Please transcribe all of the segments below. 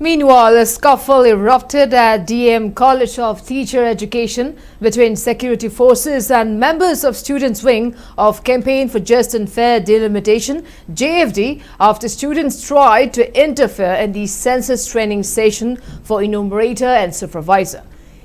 Meanwhile, a scuffle erupted at DM College of Teacher Education between security forces and members of Students' Wing of Campaign for Just and Fair Delimitation (JFD) after students tried to interfere in the census training session for enumerator and supervisor.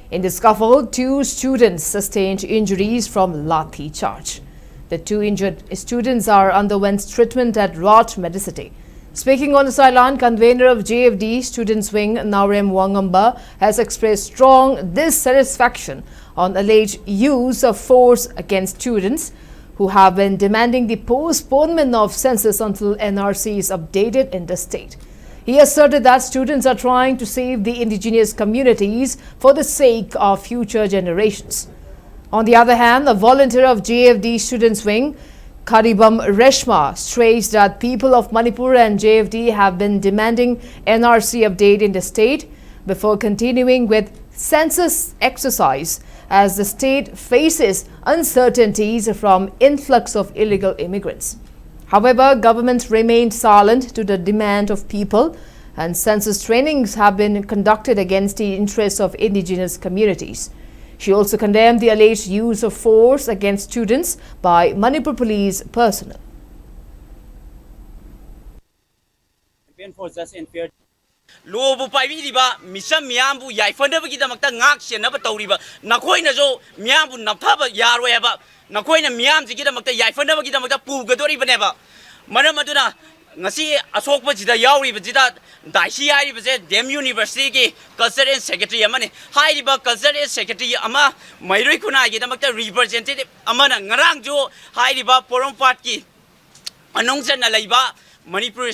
In the scuffle, 2 students sustained injuries from lathi charge. The 2 injured students are underwent treatment at Rot Medicity. Speaking on the sideline, convener of JFD Students' Wing, Naurem Wangamba, has expressed strong dissatisfaction on alleged use of force against students who have been demanding the postponement of census until NRC is updated in the state. He asserted that students are trying to save the indigenous communities for the sake of future generations. On the other hand, a volunteer of JFD Students' Wing, Karibam Reshma, stressed that people of Manipur and JFD have been demanding NRC update in the state before continuing with census exercise as the state faces uncertainties from influx of illegal immigrants. However, government remained silent to the demand of people, and census trainings have been conducted against the interests of indigenous communities. She also condemned the alleged use of force against students by Manipur police personnel. For just and fair. Lobu Paiva, Missa Miambu, Yaifonabaki, the Mactangaks, and never Toriba, Nakoina Zo, Miambu, Napaba, Yarweba, Nakoina Miam to get a Macta Yaifonabaki, the Matapu, Gadori, never. Manamaduna. Ngasi asok pa jida yauri ba jida daisi ari ba je dem university ki cultural secretary amane hai ba cultural secretary ama mairoi khunai gi damakta representative amana ngarang jo hai ba forum part ki anongsan na leiba Manipur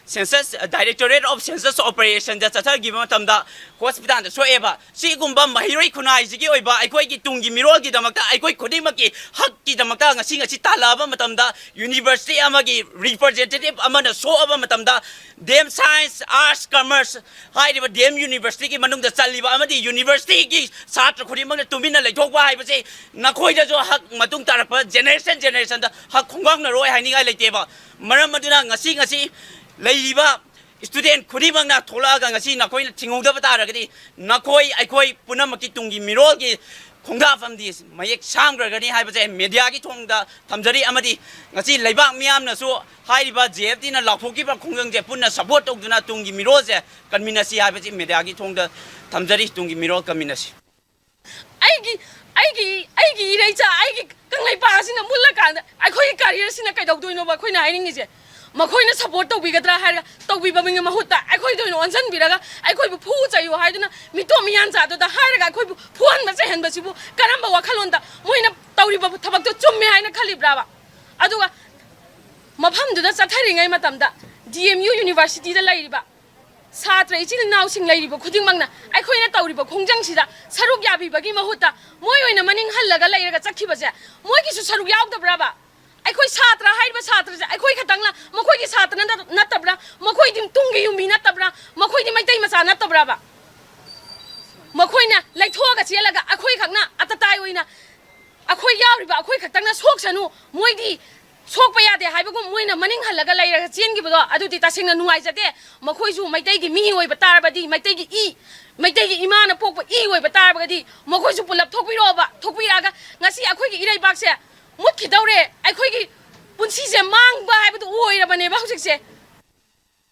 Census Directorate of Census Operation da chathar gi matamda hospital da soeba sigumba mahiroi khunai ji gi oiba aikoi gi tungi mirol gi damakta aikoi khodi maki hak ki damakta ngasi talaba matamda university amagi representative amana so aba matamda dem science arts commerce hai ba dem university ki manung da chaliba amadi university ki satra khodi mang tumina leithok ba hai ba se nakhoi da jo hak matung tarapa generation da hak khongang na roi hai ni ga leiteba maram maduna ngasi Laiba student Kuribanga Tola Gangasi Nakoi Tingoda Batagadi Nakoi Aikoi Punamaki Tungi Mirogi Konga from this Mayek Sangra Gani Hypose Mediagi Tonga Tamjari Amadi Nasi Labak Miamna so Haiba Jeftina Lapoki Kongang Japuna support of Duna Tungi Mirose Kaminasi Hypose Mediagi Tonga Tamjari Tungi Miro Kaminasi. Aigi Recha Aigi Kangai Pass in a Mulakan I call it careers in a kind of doing over Queen hiding is it. Makoina support to Bigadra had to be bombing a mahuta. I could do on San Viraga. I could put you hiding me to Mianza to the higher. I could put one hand, but you Caramba Wakalonda. When a Tauriba Tabato to me in a Calibrava. Adua Mapam do the Sataring Matamda. DMU University the Ladiba. Satra is now sing Lady Kudimana. I could not Tauriba Kunjangsida. Sarugabi Bagimahuta. Moyo in a manning Halaga later at Sakibaza. Moiki Saruga the Brava. I could Satra, hide by Satra, I could Katanga, Mokoi Satra, Natabra, Mokoi Tungi, you mean Natabra, Mokoi Mataimasa, Natabrava. Mokoina, like Togas Yelaga, Akoikana, Atataiwina, Akoyariba, Akoikatana, Soksanu, Moidi, Sokpaya, the Hibagum winner, Manning Halaga, like Tiengiba, Adutita Sing and Nuiza there, Mokoizu, might take me away, but Tarbadi, might take E, might take Imana Pope, E way, but Tarbadi, Mokoizu pull up Topiroba, Topiaga, Nasi Akoiki Ire Baxia. What kid out there? I could put season mang by the oil of a neighborhood.